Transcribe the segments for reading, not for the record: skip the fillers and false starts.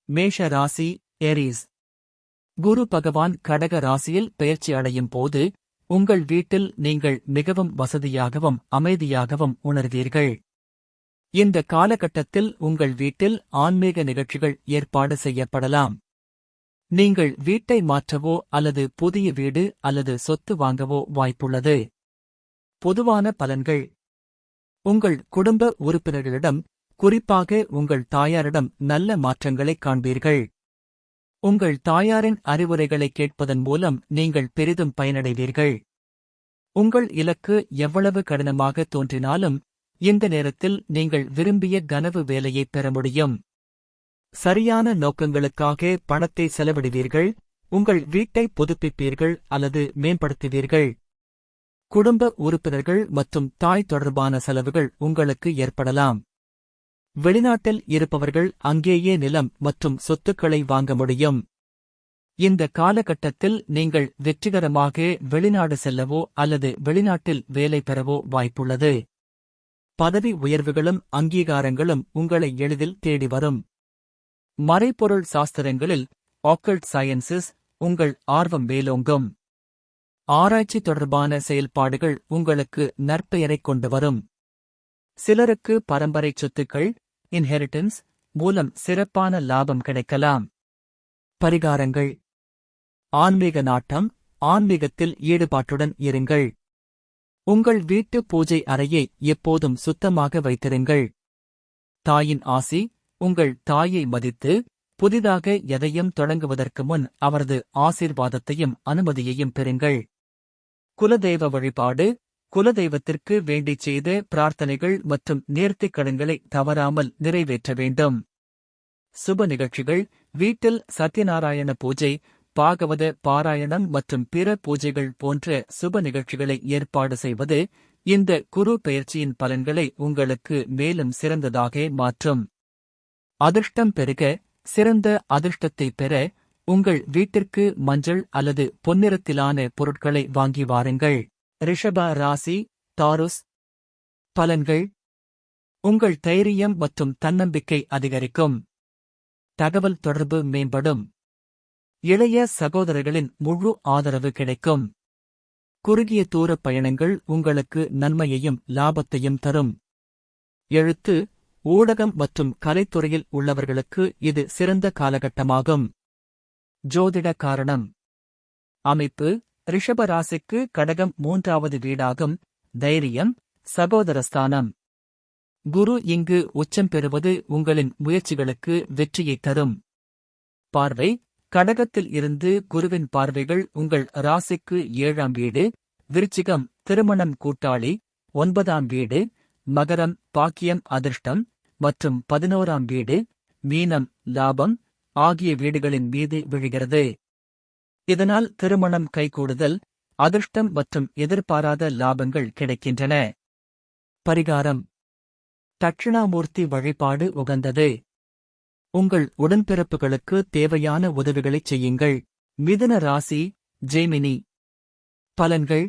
மேஷ ராசி ஏரீஸ். குரு பகவான் கடக ராசியில் பெயர்ச்சி அடையும் போது உங்கள் வீட்டில் நீங்கள் மிகவும் வசதியாகவும் அமைதியாகவும் உணர்வீர்கள். இந்த காலகட்டத்தில் உங்கள் வீட்டில் ஆன்மீக நிகழ்ச்சிகள் ஏற்பாடு செய்யப்படலாம். நீங்கள் வீட்டை மாற்றவோ அல்லது புதிய வீடு அல்லது சொத்து வாங்கவோ வாய்ப்புள்ளது. பொதுவான பலன்கள். உங்கள் குடும்ப உறுப்பினர்களிடம், குறிப்பாக உங்கள் தாயாரிடம் நல்ல மாற்றங்களைக் காண்பீர்கள். உங்கள் தாயாரின் அறிவுரைகளை கேட்பதன் மூலம் நீங்கள் பெரிதும் பயனடைவீர்கள். உங்கள் இலக்கு எவ்வளவு கடினமாக தோன்றினாலும் இந்த நேரத்தில் நீங்கள் விரும்பிய கனவு வேலையைப் பெற முடியும். சரியான நோக்கங்களுக்காக பணத்தை செலவிடுவீர்கள். உங்கள் வீட்டை புதுப்பிப்பீர்கள் அல்லது மேம்படுத்துவீர்கள். குடும்ப உறுப்பினர்கள் மற்றும் தாய் தொடர்பான செலவுகள் உங்களுக்கு ஏற்படலாம். வெளிநாட்டில் இருப்பவர்கள் அங்கேயே நிலம் மற்றும் சொத்துக்களை வாங்க முடியும். இந்த காலகட்டத்தில் நீங்கள் வெற்றிகரமாக வெளிநாடு செல்லவோ அல்லது வெளிநாட்டில் வேலை பெறவோ வாய்ப்புள்ளது. பதவி உயர்வுகளும் அங்கீகாரங்களும் உங்களை எளிதில் தேடி வரும். மறைபொருள் சாஸ்திரங்களில் ஆக்கல்ட் சயின்சஸ் உங்கள் ஆர்வம் மேலோங்கும். ஆராய்ச்சி தொடர்பான செயல்பாடுகள் உங்களுக்கு நற்பெயரைக் கொண்டு வரும். சிலருக்கு பரம்பரை சொத்துக்கள் இன்ஹெரிட்டன்ஸ் மூலம் சிறப்பான லாபம் கிடைக்கலாம். பரிகாரங்கள். ஆன்மீக நாட்டம். ஆன்மீகத்தில் ஈடுபாட்டுடன் இருங்கள். உங்கள் வீட்டு பூஜை அறையை எப்போதும் சுத்தமாக வைத்திருங்கள். தாயின் ஆசி. உங்கள் தாயை மதித்து புதிதாக எதையும் தொடங்குவதற்கு முன் அவரது ஆசீர்வாதத்தையும் அனுமதியையும் பெறுங்கள். குலதெய்வ வழிபாடு. குலதெய்வத்திற்கு வேண்டிச் செய்த பிரார்த்தனைகள் மற்றும் நேர்த்திக் கடன்களை தவறாமல் நிறைவேற்ற வேண்டும். சுப நிகழ்ச்சிகள். வீட்டில் சத்யநாராயண பூஜை, பாகவத பாராயணம் மற்றும் பிற பூஜைகள் போன்ற சுப நிகழ்ச்சிகளை ஏற்பாடு செய்வது இந்த குரு பெயர்ச்சியின் பலன்களை உங்களுக்கு மேலும் சிறந்ததாக மாற்றும். அதிர்ஷ்டம் பெருக. சிறந்த அதிர்ஷ்டத்தை பெற உங்கள் வீட்டிற்கு மஞ்சள் அல்லது பொன்னிறத்திலான பொருட்களை வாங்கி வாருங்கள். ரிஷப ராசி தாருஸ். பலன்கள். உங்கள் தைரியம் மற்றும் தன்னம்பிக்கை அதிகரிக்கும். தகவல் தொடர்பு மேம்படும். இளைய சகோதரர்களின் முழு ஆதரவு கிடைக்கும். குறுகிய தூர பயணங்கள் உங்களுக்கு நன்மையையும் லாபத்தையும் தரும். எழுத்து, ஊடகம் மற்றும் கலைத்துறையில் உள்ளவர்களுக்கு இது சிறந்த காலகட்டமாகும். ஜோதிட காரணம். அமைப்பு. ரிஷபராசிக்கு கடகம் 3வது வீடாகும். தைரியம், சகோதரஸ்தானம். குரு இங்கு உச்சம் பெறுவது உங்களின் முயற்சிகளுக்கு வெற்றியைத் தரும். பார்வை. கடகத்தில் இருந்து குருவின் பார்வைகள் உங்கள் ராசிக்கு 7ஆம் வீடு, விருச்சிகம் திருமணம் கூட்டாளி, 9ஆம் வீடு, மகரம் பாக்கியம் அதிர்ஷ்டம் மற்றும் 11ஆம் வீடு, மீனம் லாபம் ஆகிய வீடுகளின் மீது விழுகிறது. இதனால் திருமணம் கைகூடுதல், அதிர்ஷ்டம் மற்றும் எதிர்பாராத லாபங்கள் கிடைக்கின்றன. பரிகாரம். தட்சிணாமூர்த்தி வழிபாடு உகந்தது. உங்கள் உடன்பிறப்புகளுக்கு தேவையான உதவிகளைச் செய்யுங்கள். மிதுன ராசி ஜெமினி. பலன்கள்.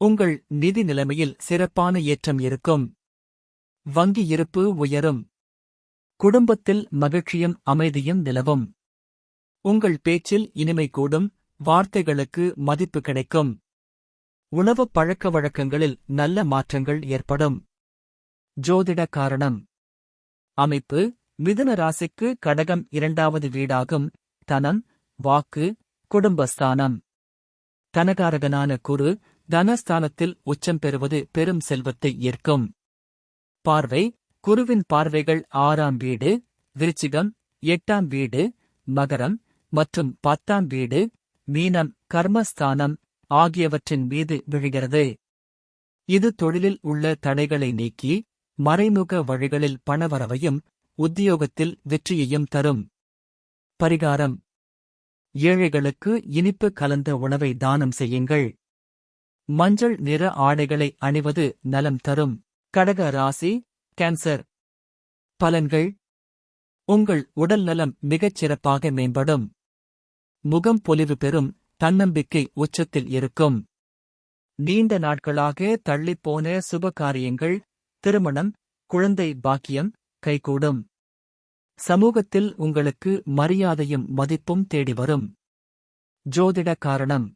உங்கள் நிதி நிலைமையில் சிறப்பான ஏற்றம் இருக்கும். வங்கி இருப்பு உயரும். குடும்பத்தில் மகிழ்ச்சியும் அமைதியும் நிலவும். உங்கள் பேச்சில் இனிமை கூடும். வார்த்தைகளுக்கு மதிப்பு கிடைக்கும். உணவு பழக்க வழக்கங்களில் நல்ல மாற்றங்கள் ஏற்படும். ஜோதிட காரணம். அமைப்பு. மிதுன ராசிக்கு கடகம் 2வது வீடாகும். தனம், வாக்கு, குடும்பஸ்தானம். தனகாரகனான குரு தனஸ்தானத்தில் உச்சம் பெறுவது பெரும் செல்வத்தை ஈர்க்கும். பார்வை. குருவின் பார்வைகள் 6ஆம் வீடு, விருச்சிகம், 8ஆம் வீடு, மகரம் மற்றும் 10ஆம் வீடு, மீனம் கர்மஸ்தானம் ஆகியவற்றின் மீது விழுகிறது. இது தொழிலில் உள்ள தடைகளை நீக்கி மறைமுக வழிகளில் பணவரவையும் உத்தியோகத்தில் வெற்றியையும் தரும். பரிகாரம். ஏழைகளுக்கு இனிப்பு கலந்த உணவை தானம் செய்யுங்கள். மஞ்சள் நிற ஆடைகளை அணிவது நலம் தரும். கடக ராசி கேன்சர். பலன்கள். உங்கள் உடல் நலம் மிகச் சிறப்பாக மேம்படும். முகம் பொலிவு பெறும். தன்னம்பிக்கை உச்சத்தில் இருக்கும். நீண்ட நாட்களாக தள்ளிப்போன சுபகாரியங்கள், திருமணம், குழந்தை பாக்கியம் கைகூடும். சமூகத்தில் உங்களுக்கு மரியாதையும் மதிப்பும் தேடி வரும். ஜோதிட காரணம்.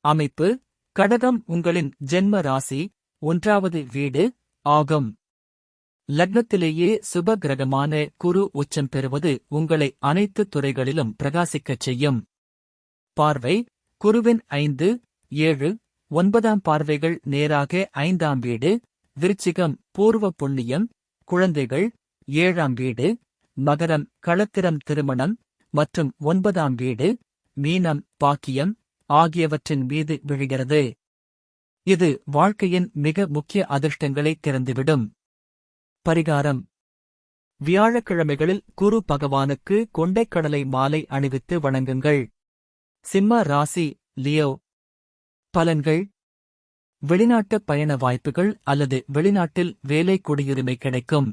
அமைப்பு. கடகம் உங்களின் ஜென்ம ராசி, 1வது வீடு ஆகும். லக்னத்திலேயே சுப கிரகமான குரு உச்சம் பெறுவது உங்களை அனைத்து துறைகளிலும் பிரகாசிக்கச் செய்யும். பார்வை. குருவின் 5, 7, 9ஆம் பார்வைகள் நேராக 5ஆம் வீடு விருச்சிகம் பூர்வ புண்ணியம், குழந்தைகள், 7ஆம் வீடு மகரம் களத்திரம் திருமணம் மற்றும் 9ஆம் வீடு மீனம் பாக்கியம் ஆகியவற்றின் மீது விழுகிறது. இது வாழ்க்கையின் மிக முக்கிய அதிர்ஷ்டங்களை திறந்துவிடும். பரிகாரம். வியாழக்கிழமைகளில் குரு பகவானுக்கு கொண்டைக்கடலை மாலை அணிவித்து வணங்குங்கள். சிம்ம ராசி லியோ. பலன்கள். வெளிநாட்டு பயண வாய்ப்புகள் அல்லது வெளிநாட்டில் வேலை குடியுரிமை கிடைக்கும்.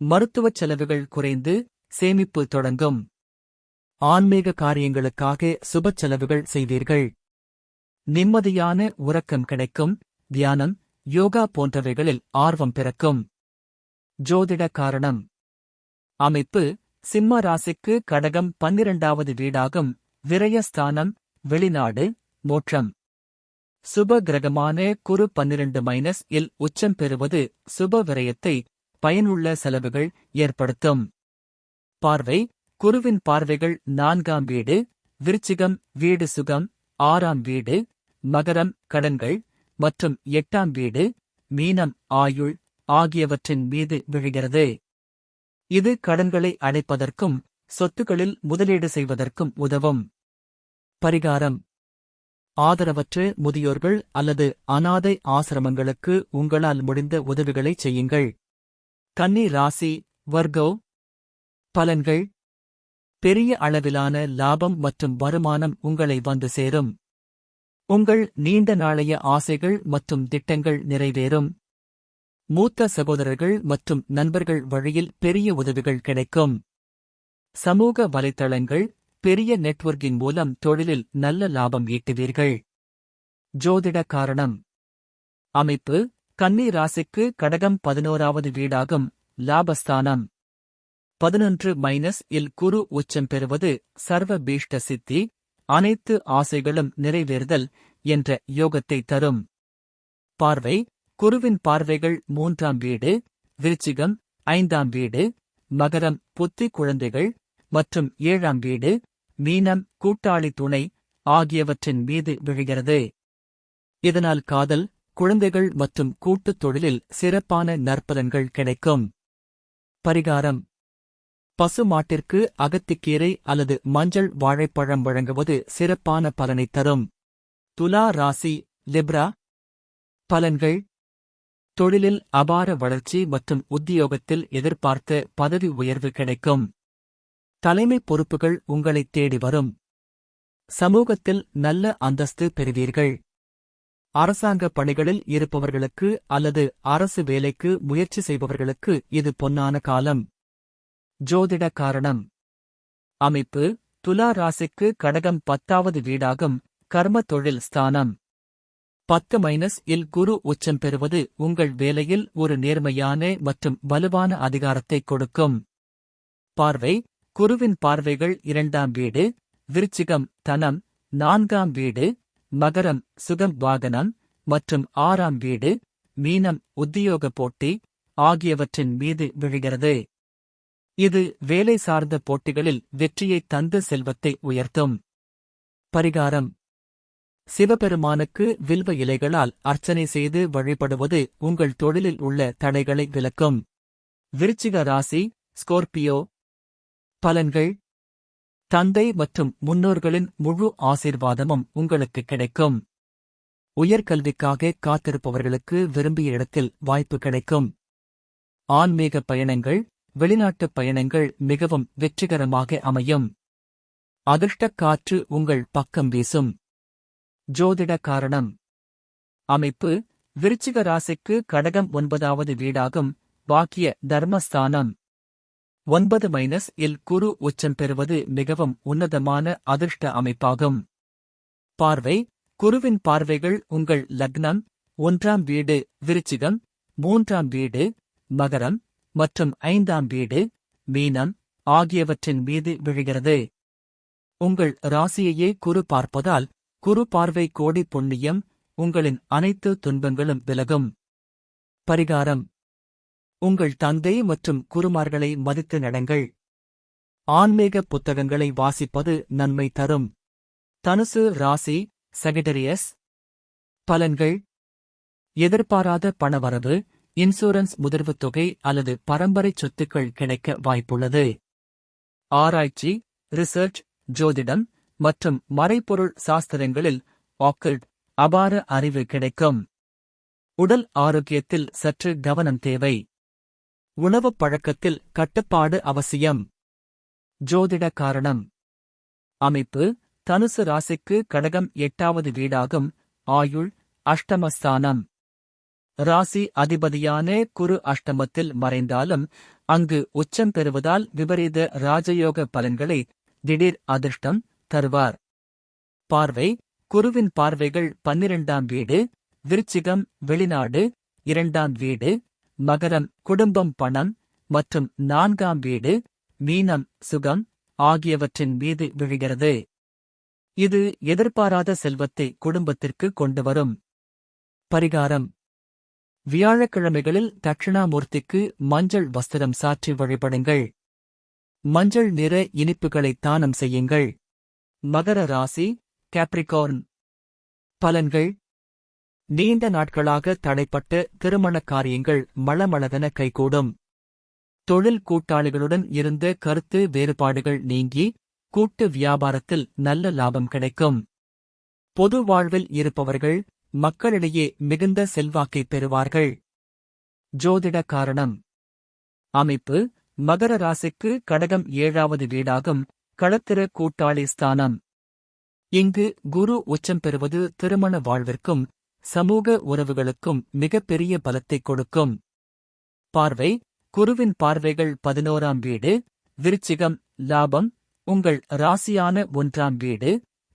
மருத்துவச் செலவுகள் குறைந்து சேமிப்பு தொடங்கும். ஆன்மீக காரியங்களுக்காக சுபச் செலவுகள் செய்வீர்கள். நிம்மதியான உறக்கம் கிடைக்கும். தியானம், யோகா போன்றவைகளில் ஆர்வம் பிறக்கும். ஜோதிட காரணம். அமைப்பு. சிம்ம ராசிக்கு கடகம் 12வது வீடாகும். விரயஸ்தானம், வெளிநாடு, மோட்சம். சுப கிரகமான குரு 12-இல் உச்சம் பெறுவது சுப விரயத்தை, பயனுள்ள செலவுகள் ஏற்படுத்தும். பார்வை. குருவின் பார்வைகள் 4ஆம் வீடு விருச்சிகம் வீடு சுகம், 6ஆம் வீடு மகரம் கடன்கள் மற்றும் 8ஆம் வீடு மீனம் ஆயுள் ஆகியவற்றின் மீது விழுகிறது. இது கடன்களை அடைப்பதற்கும் சொத்துக்களில் முதலீடு செய்வதற்கும் உதவும். பரிகாரம். ஆதரவற்ற முதியோர்கள் அல்லது அனாதை ஆசிரமங்களுக்கு உங்களால் முடிந்த உதவிகளை செய்யுங்கள். கன்னி ராசி வர்கோ. பலன்கள். பெரிய அளவிலான லாபம் மற்றும் வருமானம் உங்களை வந்து சேரும். உங்கள் நீண்ட நாளைய ஆசைகள் மற்றும் திட்டங்கள் நிறைவேறும். மூத்த சகோதரர்கள் மற்றும் நண்பர்கள் வழியில் பெரிய உதவிகள் கிடைக்கும். சமூக வலைத்தளங்கள், பெரிய நெட்வொர்க்கின் மூலம் தொழிலில் நல்ல லாபம் ஈட்டுவீர்கள். ஜோதிட காரணம். அமைப்பு. கன்னி ராசிக்கு கடகம் 11வது வீடாகும். லாபஸ்தானம். 11-இல் குரு உச்சம் பெறுவது சர்வ பீஷ்ட சித்தி, அனைத்து ஆசைகளும் நிறைவேறுதல் என்ற யோகத்தை தரும். பார்வை. குருவின் பார்வைகள் 3ஆம் வீடு விருச்சிகம், 5ஆம் வீடு மகரம் புத்தி குழந்தைகள் மற்றும் 7ஆம் வீடு மீனம் கூட்டாளி துணை ஆகியவற்றின் மீது விழுகிறது. இதனால் காதல், குழந்தைகள் மற்றும் கூட்டுத் தொழிலில் சிறப்பான நற்பலன்கள் கிடைக்கும். பரிகாரம். பசு மாட்டிற்கு அகத்திக்கீரை அல்லது மஞ்சள் வாழைப்பழம் வழங்குவது சிறப்பான பலனைத் தரும். துலா ராசி லிப்ரா. பலன்கள். தொழிலில் அபார வளர்ச்சி மற்றும் உத்தியோகத்தில் எதிர்பார்த்த பதவி உயர்வு கிடைக்கும். தலைமை பொறுப்புகள் உங்களைத் தேடி வரும். சமூகத்தில் நல்ல அந்தஸ்து பெறுவீர்கள். அரசாங்க பணிகளில் இருப்பவர்களுக்கு அல்லது அரசு வேலைக்கு முயற்சி செய்பவர்களுக்கு இது பொன்னான காலம். ஜோதிட காரணம். அமைப்பு. துலா ராசிக்கு கடகம் 10வது வீடாகும். கர்ம தொழில் ஸ்தானம். 10-இல் குரு உச்சம் பெறுவது உங்கள் வேலையில் ஒரு நேர்மையான மற்றும் வலுவான அதிகாரத்தை கொடுக்கும். பார்வை. குருவின் பார்வைகள் 2ஆம் வீடு விருச்சிகம் தனம், 4ஆம் வீடு மகரம் சுகம் வாகனம் மற்றும் 6ஆம் வீடு மீனம் உத்தியோக போட்டி ஆகியவற்றின் மீது விழுகிறது. இது வேலை சார்ந்த போட்டிகளில் வெற்றியைத் தந்து செல்வத்தை உயர்த்தும். பரிகாரம். சிவபெருமானுக்கு வில்வ இலைகளால் அர்ச்சனை செய்து வழிபடுவது உங்கள் தொழிலில் உள்ள தடைகளை விலக்கும். விருச்சிக ராசி ஸ்கோர்பியோ. பலன்கள். தந்தை மற்றும் முன்னோர்களின் முழு ஆசீர்வாதமும் உங்களுக்கு கிடைக்கும். உயர்கல்விக்காக காத்திருப்பவர்களுக்கு விரும்பிய இடத்தில் வாய்ப்பு கிடைக்கும். ஆன்மீக பயணங்கள், வெளிநாட்டுப் பயணங்கள் மிகவும் வெற்றிகரமாக அமையும். அதிர்ஷ்டக் காற்று உங்கள் பக்கம் வீசும். ஜோதிட காரணம். அமைப்பு. விருச்சிக ராசிக்கு கடகம் 9வது வீடாகும். பாக்கிய தர்மஸ்தானம். 9-இல் குரு உச்சம் பெறுவது மிகவும் உன்னதமான அதிர்ஷ்ட அமைப்பாகும். பார்வை. குருவின் பார்வைகள் உங்கள் லக்னம், 1ஆம் வீடு விருச்சிகம், 3ஆம் வீடு மகரம் மற்றும் 5ஆம் வீடு மீனம் ஆகியவற்றின் மீது விழுகிறது. உங்கள் ராசியையே குரு பார்ப்பதால் குரு பார்வை கோடி புண்ணியம், உங்களின் அனைத்து துன்பங்களும் விலகும். பரிகாரம்: உங்கள் தந்தை மற்றும் குருமார்களை மதித்து நடங்கள். ஆன்மீக புத்தகங்களை வாசிப்பது நன்மை தரும். தனுசு ராசி சகிட்டரியஸ். பலன்கள்: எதிர்பாராத பணவரவு, இன்சூரன்ஸ் முதிர்வுத் தொகை அல்லது பரம்பரை சொத்துக்கள் கிடைக்க வாய்ப்புள்ளது. ஆராய்ச்சி, ரிசர்ச், ஜோதிடம் மற்றும் மறைபொருள் சாஸ்திரங்களில் ஆக்கல்ட் அபார அறிவு கிடைக்கும். உடல் ஆரோக்கியத்தில் சற்று கவனம் தேவை. உணவுப் பழக்கத்தில் கட்டுப்பாடு அவசியம். ஜோதிட காரணம். அமைப்பு: தனுசு ராசிக்கு கடகம் 8வது வீடாகும். ஆயுள் அஷ்டமஸ்தானம். ராசி அதிபதியான குரு அஷ்டமத்தில் மறைந்தாலும் அங்கு உச்சம் பெறுவதால் விபரீத ராஜயோக பலன்களை, திடீர் அதிர்ஷ்டம் தருவார். பார்வை: குருவின் பார்வைகள் 12ஆம் வீடு, விருச்சிகம் வெளிநாடு, 2ஆம் வீடு, மகரம் குடும்பம் பணம் மற்றும் 4ஆம் வீடு, மீனம் சுகம் ஆகியவற்றின் மீது விழுகிறது. இது எதிர்பாராத செல்வத்தை குடும்பத்திற்கு கொண்டுவரும். பரிகாரம்: வியாழக்கிழமைகளில் தட்சிணாமூர்த்திக்கு மஞ்சள் வஸ்திரம் சாற்றி வழிபடுங்கள். மஞ்சள் நிற இனிப்புகளை தானம் செய்யுங்கள். மகர ராசி கேப்ரிகார்ன். பலன்கள்: நீண்ட நாட்களாக தடைப்பட்ட திருமணக் காரியங்கள் மளமளவென கைகூடும். தொழில் கூட்டாளிகளுடன் இருந்த கருத்து வேறுபாடுகள் நீங்கி கூட்டு வியாபாரத்தில் நல்ல லாபம் கிடைக்கும். பொது வாழ்வில் இருப்பவர்கள் மக்களிடையே மிகுந்த செல்வாக்கை பெறுவார்கள். ஜோதிட காரணம். அமைப்பு: மகர ராசிக்கு கடகம் 7வது வீடாகும். களத்திர கூட்டாளி ஸ்தானம். இங்கு குரு உச்சம் பெறுவது திருமண வாழ்விற்கும் சமூக உறவுகளுக்கும் மிகப்பெரிய பலத்தை கொடுக்கும். பார்வை: குருவின் பார்வைகள் 11ஆம் வீடு, விருச்சிகம் லாபம், உங்கள் ராசியான 1ஆம் வீடு,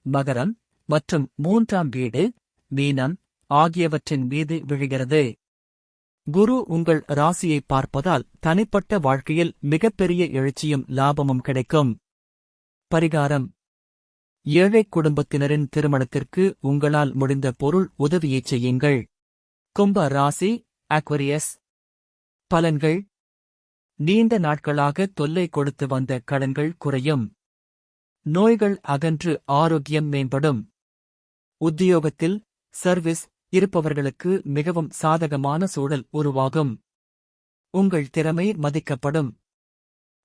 மகரம் மற்றும் 3ஆம் வீடு, மீனம் ஆகியவற்றின் மீது விழுகிறது. குரு உங்கள் ராசியை பார்ப்பதால் தனிப்பட்ட வாழ்க்கையில் மிகப்பெரிய எழுச்சியும் லாபமும் கிடைக்கும். பரிகாரம்: ஏழை குடும்பத்தினரின் திருமணத்திற்கு உங்களால் முடிந்த பொருள் உதவியைச் செய்யுங்கள். கும்ப ராசி அக்வரியஸ். பலன்கள்: நீண்ட நாட்களாக தொல்லை கொடுத்து வந்த கடன்கள் குறையும். நோய்கள் அகன்று ஆரோக்கியம் மேம்படும். உத்தியோகத்தில் சர்வீஸ் இருப்பவர்களுக்கு மிகவும் சாதகமான சூழல் உருவாகும். உங்கள் திறமை மதிக்கப்படும்.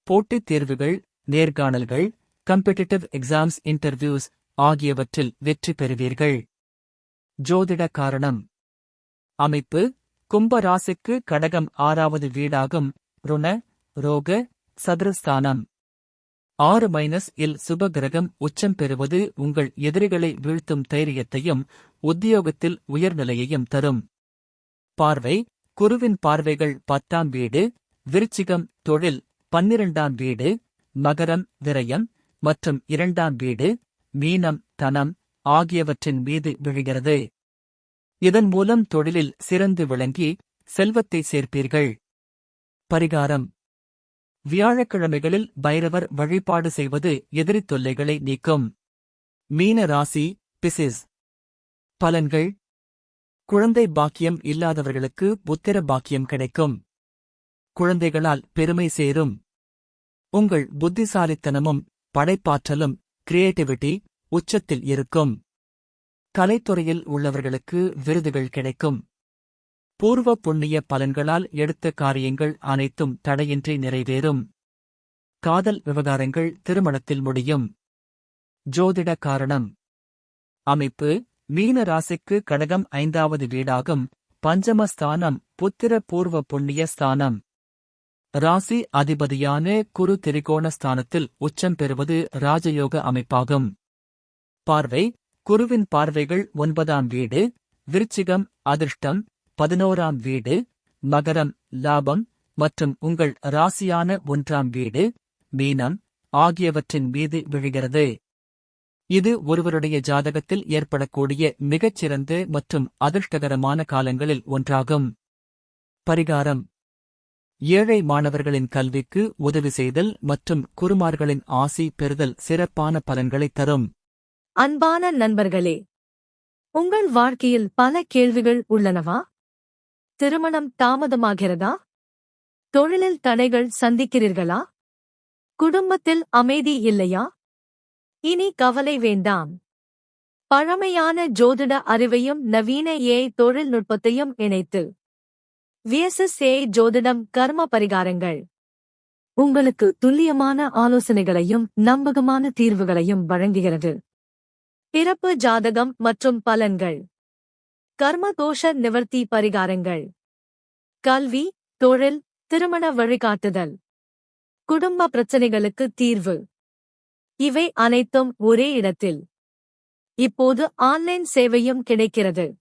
போட்டித் தேர்வுகள், நேர்காணல்கள், காம்படிட்டிவ் எக்ஸாம்ஸ் இன்டர்வியூஸ் ஆகியவற்றில் வெற்றி பெறுவீர்கள். ஜோதிட காரணம். அமைப்பு: கும்ப ராசிக்கு கடகம் 6வது வீடாகும். ருண ரோக சதுரஸ்தானம். 6-இல் சுப கிரகம் உச்சம் பெறுவது உங்கள் எதிரிகளை வீழ்த்தும் தைரியத்தையும் உத்தியோகத்தில் உயர்நிலையையும் தரும். பார்வை: குருவின் பார்வைகள் 10ஆம் வீடு, விருச்சிகம் தொழில், 12ஆம் வீடு, மகரம் விரயம் மற்றும் 2ஆம் வீடு, மீனம் தனம் ஆகியவற்றின் மீது விழுகிறது. இதன் மூலம் தொழிலில் சிறந்து விளங்கி செல்வத்தை சேர்ப்பீர்கள். பரிகாரம்: வியாழக்கிழமைகளில் பைரவர் வழிபாடு செய்வது எதிரித் தொல்லைகளை நீக்கும். மீன ராசி பிசிஸ். பலன்கள்: குழந்தை பாக்கியம் இல்லாதவர்களுக்கு புத்திர பாக்கியம் கிடைக்கும். குழந்தைகளால் பெருமை சேரும். உங்கள் புத்திசாலித்தனமும் படைப்பாற்றலும் கிரியேட்டிவிட்டி உச்சத்தில் இருக்கும். கலைத்துறையில் உள்ளவர்களுக்கு விருதுகள் கிடைக்கும். பூர்வ புண்ணிய பலன்களால் எடுத்த காரியங்கள் அனைத்தும் தடையின்றி நிறைவேறும். காதல் விவகாரங்கள் திருமணத்தில் முடியும். ஜோதிட காரணம். அமைப்பு: மீன ராசிக்கு கடகம் 5வது வீடாகும். பஞ்சமஸ்தானம் புத்திர பூர்வ புண்ணிய ஸ்தானம். ராசி அதிபதியான குரு திரிகோண ஸ்தானத்தில் உச்சம் பெறுவது ராஜயோக அமைப்பாகும். பார்வை: குருவின் பார்வைகள் 9ஆம் வீடு, விருச்சிகம் அதிர்ஷ்டம், 11ஆம் வீடு, மகரம் லாபம் மற்றும் உங்கள் ராசியான 1ஆம் வீடு, மீனம் ஆகியவற்றின் மீது விழுகிறது. இது ஒருவருடைய ஜாதகத்தில் ஏற்படக்கூடிய மிகச்சிறந்த மற்றும் அதிர்ஷ்டகரமான காலங்களில் ஒன்றாகும். பரிகாரம்: ஏழை மாணவர்களின் கல்விக்கு உதவி செய்தல் மற்றும் குருமார்களின் ஆசி பெறுதல் சிறப்பான பலன்களைத் தரும். அன்பான நண்பர்களே, உங்கள் வாழ்க்கையில் பல கேள்விகள் உள்ளனவா? திருமணம் தாமதமாகிறதா? தொழிலில் தடைகள் சந்திக்கிறீர்களா? குடும்பத்தில் அமைதி இல்லையா? இனி கவலை வேண்டாம். பழமையான ஜோதிட அறிவையும் நவீன ஏஐ தொழில்நுட்பத்தையும் இணைத்து விஎஸ்எஸ் ஏஐ ஜோதிடம் கர்ம பரிகாரங்கள் உங்களுக்கு துல்லியமான ஆலோசனைகளையும் நம்பகமான தீர்வுகளையும் வழங்குகிறது. பிறப்பு ஜாதகம் மற்றும் பலன்கள், கர்ம தோஷ நிவர்த்தி பரிகாரங்கள், கல்வி, தொழில், திருமண வழிகாட்டுதல், குடும்ப பிரச்சனைகளுக்கு தீர்வு. இவை அனைத்தும் ஒரே இடத்தில். இப்போது ஆன்லைன் சேவையும் கிடைக்கிறது.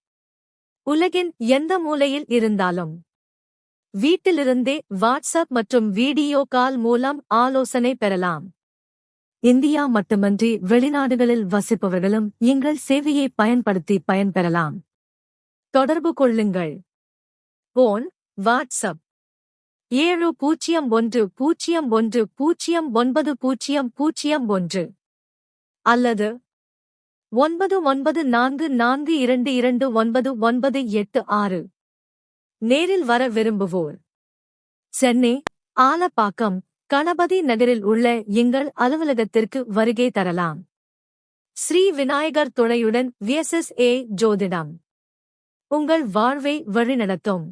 உலகின் எந்த மூலையில் இருந்தாலும் வீட்டிலிருந்தே வாட்ஸ்அப் மற்றும் வீடியோ கால் மூலம் ஆலோசனை பெறலாம். இந்தியா மட்டுமன்றி வெளிநாடுகளில் வசிப்பவர்களும் எங்கள் சேவையை பயன்படுத்தி பயன்பெறலாம். தொடர்பு கொள்ளுங்கள். போன், வாட்ஸ்அப் 7010109001 அல்லது 9944222996. நேரில் வர விரும்புவோர் சென்னை ஆலப்பாக்கம் கணபதி நகரில் உள்ள எங்கள் அலுவலகத்திற்கு வருகை தரலாம். ஸ்ரீ விநாயகர் துணையுடன் விஎஸ்எஸ் ஏஐ ஜோதிடம் உங்கள் வாழ்வை வழிநடத்தும்.